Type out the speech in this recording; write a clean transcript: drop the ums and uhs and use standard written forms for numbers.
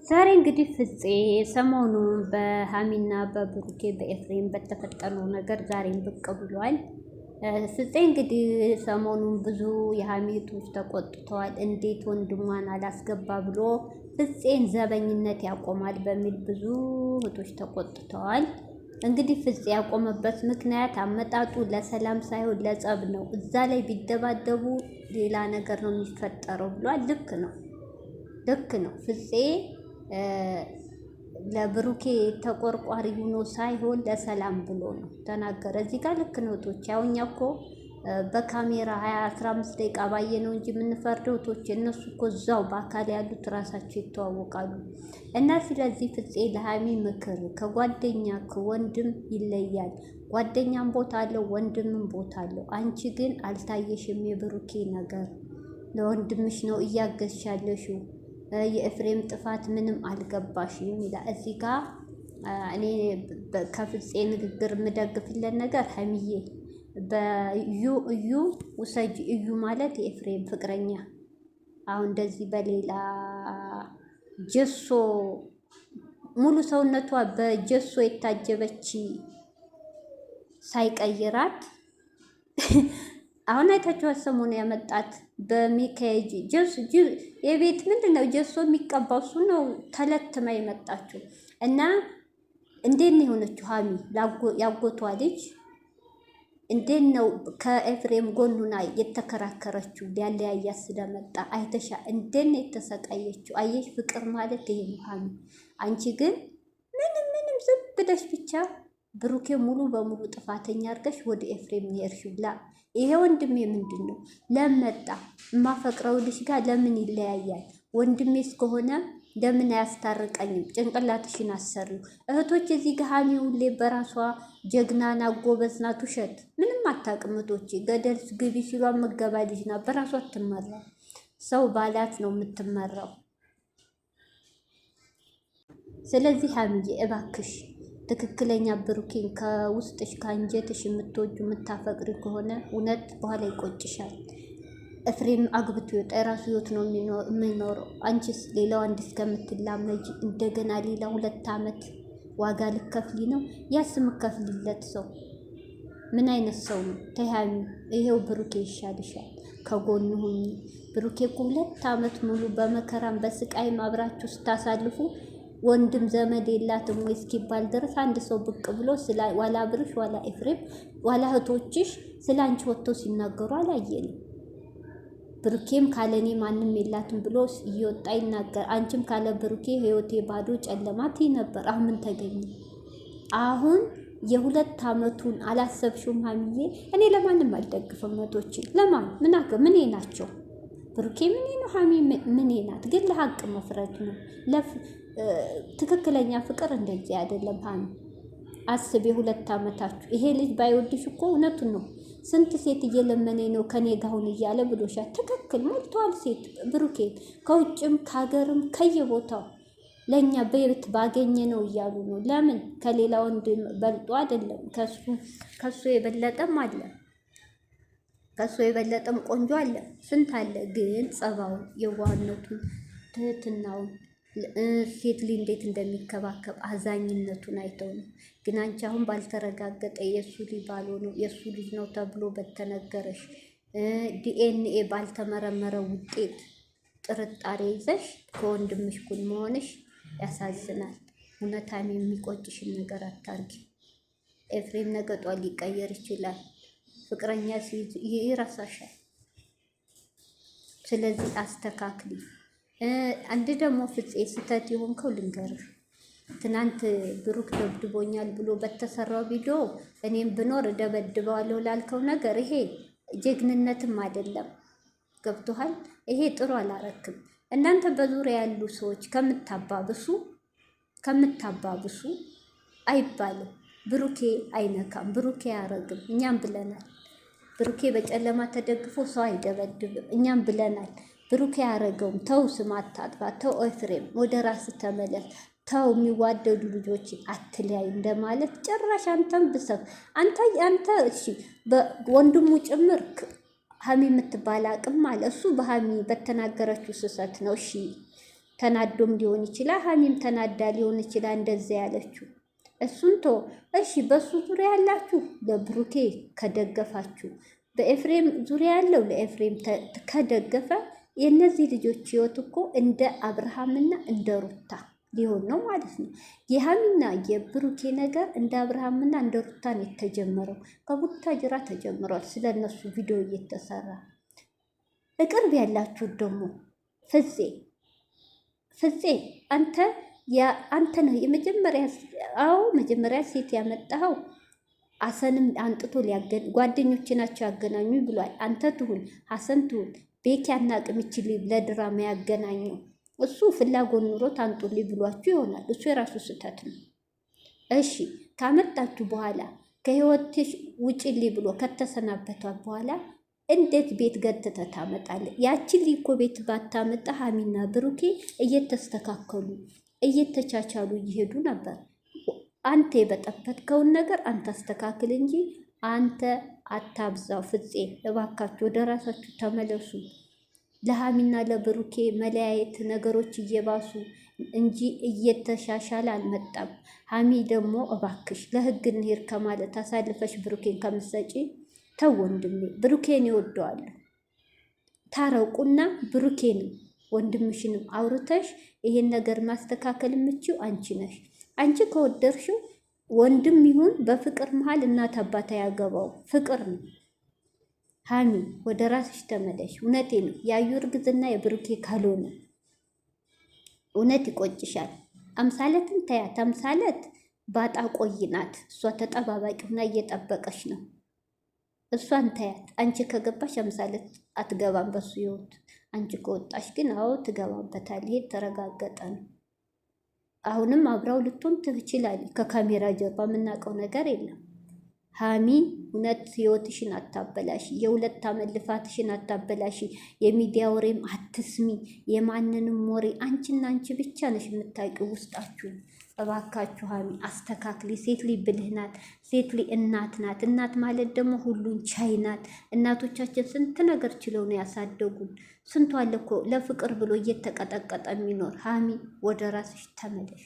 ዛሬ እንግዲህ ፍፄ ሰሞኑን በሀሚና በብሩኬ በኤፍሬም በተፈጠረው ነገር ዛሬም ብቅ ብሏል። ፍፄ እንግዲህ ሰሞኑን ብዙ የሀሚቶች ተቆጥተዋል። እንዴት ወንድሟን አላስገባ ብሎ ፍፄን ዘበኝነት ያቆማል በሚል ብዙ እህቶች ተቆጥተዋል። እንግዲህ ፍፄ ያቆመበት ምክንያት አመጣጡ ለሰላም ሳይሆን ለጸብ ነው። እዛ ላይ ቢደባደቡ ሌላ ነገር ነው የሚፈጠረው ብሏል። ልክ ነው ፍፄ ለብሩኬ ተቆርቋሪ ሆኖ ሳይሆን ለሰላም ብሎ ነው ተናገረ። እዚህ ጋር ልክ ነው ቶች ያውኛ እኮ በካሜራ 15 ደቂቃ ባየ ነው እንጂ የምንፈርደው ቶች እነሱ እኮ እዛው በአካል ያሉት ራሳቸው ይተዋወቃሉ። እና ስለዚህ ፍፄ ለሀሚ ምክር ከጓደኛ ከወንድም ይለያል። ጓደኛም ቦታ አለው፣ ወንድምም ቦታ አለው። አንቺ ግን አልታየሽም። የብሩኬ ነገር ለወንድምሽ ነው እያገዝሻለሽው። የኤፍሬም ጥፋት ምንም አልገባሽም ይላል እዚህ ጋር። እኔ ከፍፄ ንግግር የምደግፍለት ነገር ሀሚዬ በእዩ ውሰጅ። እዩ ማለት የኤፍሬም ፍቅረኛ አሁን እንደዚህ በሌላ ጀሶ ሙሉ ሰውነቷ በጀሶ የታጀበች ሳይቀይራት አሁን አይታችኋት ሰሞኑ ያመጣት በሚካኤል የቤት ምንድነው ጀሶ የሚቀባው እሱ ነው ተለትማ የመጣችው። እና እንዴት ነው የሆነችው ሀሚ ያጎቷ ልጅ እንዴት ነው ከኤፍሬም ጎኑና የተከራከረችው ሊያለያያት ስለመጣ አይተሻ እንዴት ነው የተሰቃየችው? አየሽ ፍቅር ማለት ይሄ ነው ሀሚ። አንቺ ግን ምንም ዝም ብለሽ ብቻ ብሩኬ ሙሉ በሙሉ ጥፋተኛ አድርገሽ ወደ ኤፍሬም ኔርሽላ። ይሄ ወንድሜ ምንድን ነው ለመጣ የማፈቅረው ልጅ ጋር ለምን ይለያያል? ወንድሜ እስከሆነ ለምን አያስታርቀኝም? ጭንቅላትሽን አሰሪው። እህቶች እዚህ ጋር ሀሚ ሁሌ በራሷ ጀግናና ጎበዝናት። ውሸት ምንም አታውቅም። እህቶች ገደል ግቢ ሲሏ መገባ ልጅ ናት። በራሷ አትመራው። ሰው ባላት ነው የምትመራው። ስለዚህ ሀሚዬ እባክሽ ትክክለኛ ብሩኬን ከውስጥሽ ከአንጀትሽ የምትወጁ የምታፈቅሪ ከሆነ እውነት በኋላ ይቆጭሻል። ኤፍሬም አግብቶ ይወጣ የራሱ ህይወት ነው የሚኖረው። አንቺስ ሌላ ወንድ እስከምትላመጂ እንደገና ሌላ 2 ዓመት ዋጋ ልከፍሊ ነው። ያስ የምከፍልለት ሰው ምን አይነት ሰው ነው? ተያሚ ይሄው ብሩኬ ይሻልሻል። ከጎኑ ሁኚ። ብሩኬ እኮ 2 ዓመት ሙሉ በመከራም በስቃይም አብራችሁ ስታሳልፉ ወንድም ዘመድ የላትም ወይ እስኪባል ድረስ አንድ ሰው ብቅ ብሎ ዋላ ብርሽ ዋላ ኤፍሬም ዋላ እህቶችሽ ስለ አንቺ ወጥተው ሲናገሩ አላየንም። ብሩኬም ካለኔ ማንም የላትም ብሎ እየወጣ ይናገር። አንቺም ካለ ብሩኬ ህይወቴ ባዶ ጨለማት ነበር። አሁን ምን ተገኘ? አሁን የ2 ዓመቱን አላሰብሽውም ሀሚዬ? እኔ ለማንም አልደግፍም። መቶች ለማን ምን ናቸው? ብሩኬ ምን ነው? ሀሚ ምን ናት? ግን ለሀቅ መፍረድ ነው። ትክክለኛ ፍቅር እንደዚህ አይደለም። ሀሚ አስብ፣ የ2 ዓመታችሁ ይሄ ልጅ ባይወድሽ እኮ እውነቱን ነው። ስንት ሴት እየለመኔ ነው ከኔ ጋር ሁን እያለ ብሎሻል። ትክክል ሞልተዋል ሴት ብሩኬ ከውጭም ከሀገርም ከየቦታው ለእኛ በየት ባገኘ ነው እያሉ ነው። ለምን ከሌላ ወንድ በልጦ አይደለም። ከሱ የበለጠም አለ፣ ከሱ የበለጠም ቆንጆ አለ፣ ስንት አለ። ግን ጸባውን፣ የዋህነቱን፣ ትህትናውን ሴት ልጅ እንዴት እንደሚከባከብ አዛኝነቱን አይተው ነው። ግን አንቺ አሁን ባልተረጋገጠ የእሱ ልጅ ባልሆነው የእሱ ልጅ ነው ተብሎ በተነገረሽ ዲኤንኤ ባልተመረመረ ውጤት ጥርጣሬ ይዘሽ ከወንድምሽ ጎን መሆንሽ ያሳዝናል። እውነታም የሚቆጭሽን ነገር አታርጊ። ኤፍሬም ነገ ጧት ሊቀየር ይችላል። ፍቅረኛ ሲይዝ ይረሳሻል። ስለዚህ አስተካክሊ። አንድ ደግሞ ፍፄ ስህተት የሆንከው ልንገርህ። ትናንት ብሩክ ደብድቦኛል ብሎ በተሰራው ቪዲዮ እኔም ብኖር እደበድበዋለሁ ላልከው ነገር ይሄ ጀግንነትም አይደለም። ገብቶሃል? ይሄ ጥሩ አላረክም። እናንተ በዙሪያ ያሉ ሰዎች ከምታባብሱ አይባልም። ብሩኬ አይነካም፣ ብሩኬ አያረግም። እኛም ብለናል። ብሩኬ በጨለማ ተደግፎ ሰው አይደበድብም። እኛም ብለናል። ብሩኬ ያረገውም። ተው ስም አታጥፋ። ተው ኤፍሬም ወደ ራስ ተመለስ። ተው የሚዋደዱ ልጆችን አትለያይ እንደማለት ጭራሽ አንተም ብሰብ አንተ እሺ በወንድሙ ጭምር ሀሚ የምትባል አቅም አለ። እሱ በሀሚ በተናገረችው ስህተት ነው እሺ ተናዶም ሊሆን ይችላል፣ ሀሚም ተናዳ ሊሆን ይችላል እንደዚያ ያለችው። እሱን ቶ እሺ፣ በሱ ዙሪያ ያላችሁ ለብሩኬ ከደገፋችሁ፣ በኤፍሬም ዙሪያ ያለው ለኤፍሬም ከደገፈ የእነዚህ ልጆች ህይወት እኮ እንደ አብርሃምና እንደ ሩታ ሊሆን ነው ማለት ነው። የሀሚና የብሩኬ ነገር እንደ አብርሃምና እንደ ሩታን የተጀመረው ከቡታጅራ ተጀምሯል። ስለ እነሱ ቪዲዮ እየተሰራ እቅርብ ያላችሁ ደግሞ ፍፄ አንተ ነህ መጀመሪያ ሴት ያመጣኸው። ሀሰንም አንጥቶ ጓደኞች ናቸው ያገናኙ ብሏል። አንተ ትሁን ሀሰን ትሁን ቤኪ አናቅም ይችል ለድራማ ያገናኘው እሱ ፍላጎት ኑሮት አንጡልኝ ብሏችሁ ይሆናል። እሱ የራሱ ስህተት ነው። እሺ ካመጣችሁ በኋላ ከህይወትሽ ውጭልኝ ብሎ ከተሰናበቷት በኋላ እንዴት ቤት ገትተህ ታመጣለህ? ያችን ሊኮ ቤት ባታመጣ ሀሚና ብሩኬ እየተስተካከሉ እየተቻቻሉ እየሄዱ ነበር። አንተ የበጠበጥከውን ነገር አንተ አስተካክል እንጂ አንተ አታብዛው። ፍፄ እባካችሁ ወደ ራሳችሁ ተመለሱ። ለሀሚና ለብሩኬ መለያየት ነገሮች እየባሱ እንጂ እየተሻሻለ አልመጣም። ሀሚ ደግሞ እባክሽ ለህግ እንሄድ ከማለት አሳልፈሽ ብሩኬን ከምትሰጪ ተው ወንድሜ። ብሩኬን ይወደዋለሁ። ታረቁና ብሩኬንም ወንድምሽንም አውርተሽ ይሄን ነገር ማስተካከል የምችው አንቺ ነሽ። አንቺ ከወደድሽው ወንድም ይሁን በፍቅር መሀል እናት አባት ያገባው ፍቅር ነው። ሀሚ ወደ ራስሽ ተመለሽ። እውነቴ ነው። ያዩ እርግዝና የብሩኬ ካልሆነ እውነት ይቆጭሻል። አምሳለትን ታያት። አምሳለት ባጣ ቆይናት። እሷ ተጠባባቂ ሁና እየጠበቀች ነው። እሷን ታያት። አንቺ ከገባሽ አምሳለት አትገባም በሱ ህይወት። አንቺ ከወጣሽ ግን አዎ ትገባበታል። ይሄ ተረጋገጠ ነው። አሁንም አብራው ልትሆን ትችላለች። ከካሜራ ጀርባ የምናውቀው ነገር የለም። ሀሚ እውነት ህይወትሽን አታበላሽ። የሁለት ዓመት ልፋትሽን አታበላሽ። የሚዲያ ወሬም አትስሚ። የማንንም ወሬ አንቺና አንቺ ብቻ ነሽ የምታውቂው ውስጣችሁ። እባካችሁ ሀሚ አስተካክሊ። ሴት ልጅ ብልህ ናት። ሴት ልጅ እናት ናት። እናት ማለት ደግሞ ሁሉን ቻይ ናት። እናቶቻችን ስንት ነገር ችለው ነው ያሳደጉን። ስንቱ አለ እኮ ለፍቅር ብሎ እየተቀጠቀጠ የሚኖር። ሀሚ ወደ ራስሽ ተመለሽ።